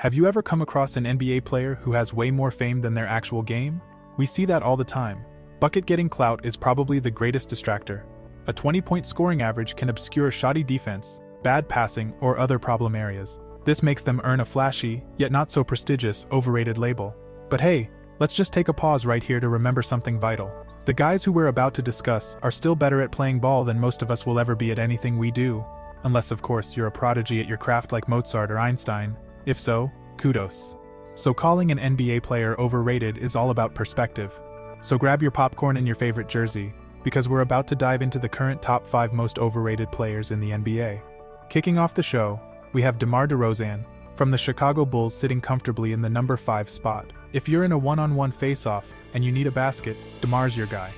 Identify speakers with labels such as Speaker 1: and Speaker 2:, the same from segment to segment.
Speaker 1: Have you ever come across an NBA player who has way more fame than their actual game? We see that all the time. Bucket-getting clout is probably the greatest distractor. A 20-point scoring average can obscure shoddy defense, bad passing, or other problem areas. This makes them earn a flashy, yet not so prestigious, overrated label. But hey, let's just take a pause right here to remember something vital. The guys who we're about to discuss are still better at playing ball than most of us will ever be at anything we do. Unless, of course, you're a prodigy at your craft like Mozart or Einstein. If so, kudos. So calling an NBA player overrated is all about perspective. So grab your popcorn and your favorite jersey, because we're about to dive into the current top 5 most overrated players in the NBA. Kicking off the show, we have DeMar DeRozan, from the Chicago Bulls, sitting comfortably in the number 5 spot. If you're in a one-on-one face-off and you need a basket, DeMar's your guy.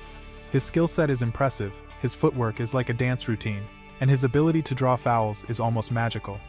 Speaker 1: His skill set is impressive, his footwork is like a dance routine, and his ability to draw fouls is almost magical.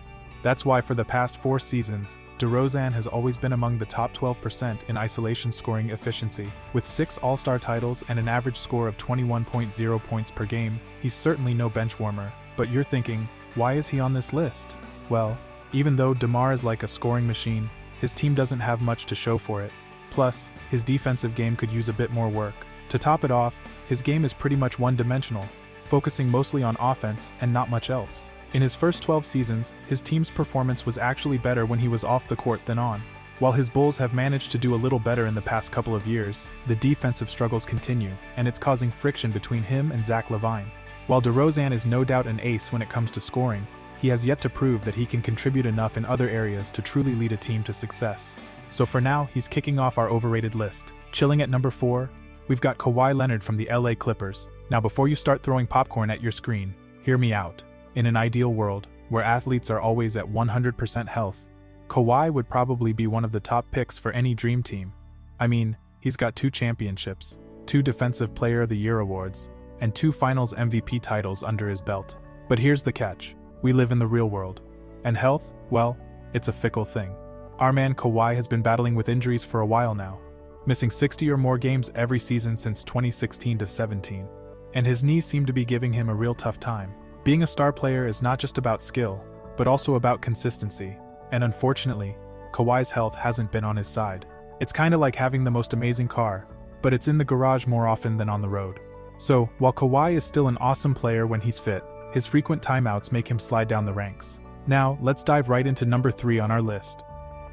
Speaker 1: That's why for the past 4 seasons, DeRozan has always been among the top 12% in isolation scoring efficiency. With 6 All-Star titles and an average score of 21.0 points per game, he's certainly no bench warmer. But you're thinking, why is he on this list? Well, even though DeMar is like a scoring machine, his team doesn't have much to show for it. Plus, his defensive game could use a bit more work. To top it off, his game is pretty much one-dimensional, focusing mostly on offense and not much else. In his first 12 seasons, his team's performance was actually better when he was off the court than on. While his Bulls have managed to do a little better in the past couple of years, the defensive struggles continue, and it's causing friction between him and Zach LaVine. While DeRozan is no doubt an ace when it comes to scoring, he has yet to prove that he can contribute enough in other areas to truly lead a team to success. So for now, he's kicking off our overrated list. Chilling at number 4, we've got Kawhi Leonard from the LA Clippers. Now before you start throwing popcorn at your screen, hear me out. In an ideal world, where athletes are always at 100% health, Kawhi would probably be one of the top picks for any dream team. I mean, he's got 2 championships, 2 Defensive Player of the Year awards, and 2 Finals MVP titles under his belt. But here's the catch. We live in the real world. And health, well, it's a fickle thing. Our man Kawhi has been battling with injuries for a while now, missing 60 or more games every season since 2016 to 17. And his knees seem to be giving him a real tough time. Being a star player is not just about skill, but also about consistency, and unfortunately, Kawhi's health hasn't been on his side. It's kinda like having the most amazing car, but it's in the garage more often than on the road. So, while Kawhi is still an awesome player when he's fit, his frequent timeouts make him slide down the ranks. Now, let's dive right into number 3 on our list.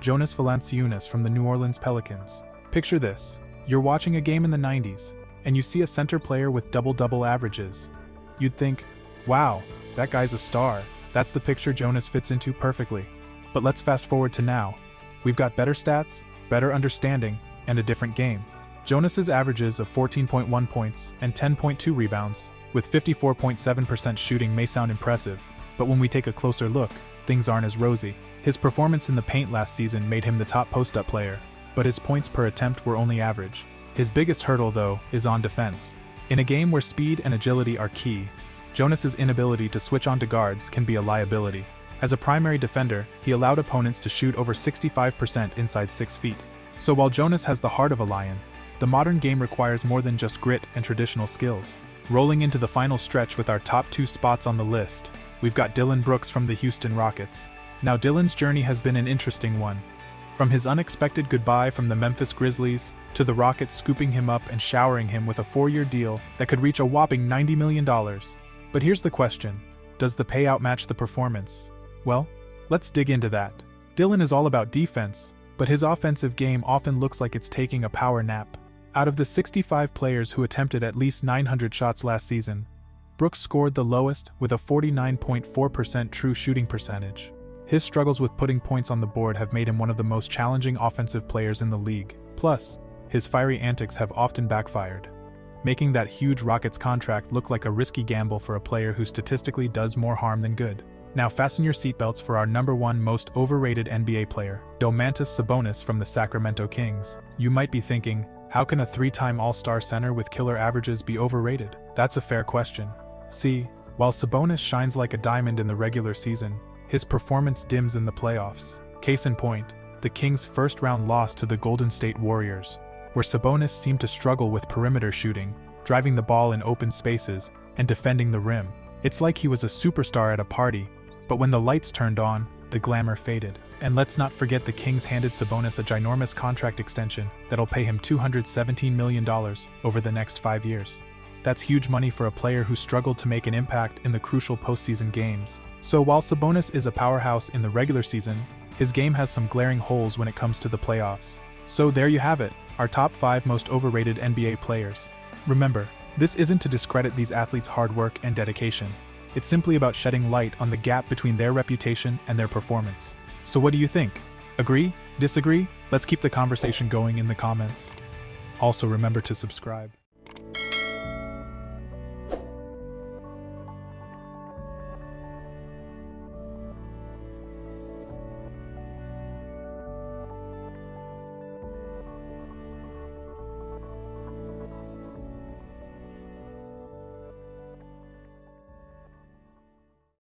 Speaker 1: Jonas Valanciunas from the New Orleans Pelicans. Picture this, you're watching a game in the 90s, and you see a center player with double-double averages. You'd think, wow, that guy's a star. That's the picture Jonas fits into perfectly. But let's fast forward to now. We've got better stats, better understanding, and a different game. Jonas's averages of 14.1 points and 10.2 rebounds, with 54.7% shooting may sound impressive, but when we take a closer look, things aren't as rosy. His performance in the paint last season made him the top post-up player, but his points per attempt were only average. His biggest hurdle, though, is on defense. In a game where speed and agility are key, Jonas's inability to switch onto guards can be a liability. As a primary defender, he allowed opponents to shoot over 65% inside 6 feet. So while Jonas has the heart of a lion, the modern game requires more than just grit and traditional skills. Rolling into the final stretch with our top 2 spots on the list, we've got Dillon Brooks from the Houston Rockets. Now Dillon's journey has been an interesting one. From his unexpected goodbye from the Memphis Grizzlies, to the Rockets scooping him up and showering him with a 4-year deal that could reach a whopping $90 million. But here's the question, does the payout match the performance? Well, let's dig into that. Dillon is all about defense, but his offensive game often looks like it's taking a power nap. Out of the 65 players who attempted at least 900 shots last season, Brooks scored the lowest with a 49.4% true shooting percentage. His struggles with putting points on the board have made him one of the most challenging offensive players in the league. Plus, his fiery antics have often backfired, making that huge Rockets contract look like a risky gamble for a player who statistically does more harm than good. Now fasten your seatbelts for our number 1 most overrated NBA player, Domantas Sabonis from the Sacramento Kings. You might be thinking, how can a 3-time All-Star center with killer averages be overrated? That's a fair question. See, while Sabonis shines like a diamond in the regular season, his performance dims in the playoffs. Case in point, the Kings' first-round loss to the Golden State Warriors, where Sabonis seemed to struggle with perimeter shooting, driving the ball in open spaces, and defending the rim. It's like he was a superstar at a party, but when the lights turned on, the glamour faded. And let's not forget the Kings handed Sabonis a ginormous contract extension that'll pay him $217 million over the next 5 years. That's huge money for a player who struggled to make an impact in the crucial postseason games. So while Sabonis is a powerhouse in the regular season, his game has some glaring holes when it comes to the playoffs. So there you have it, our top 5 most overrated NBA players. Remember, this isn't to discredit these athletes' hard work and dedication. It's simply about shedding light on the gap between their reputation and their performance. So what do you think? Agree? Disagree? Let's keep the conversation going in the comments. Also remember to subscribe.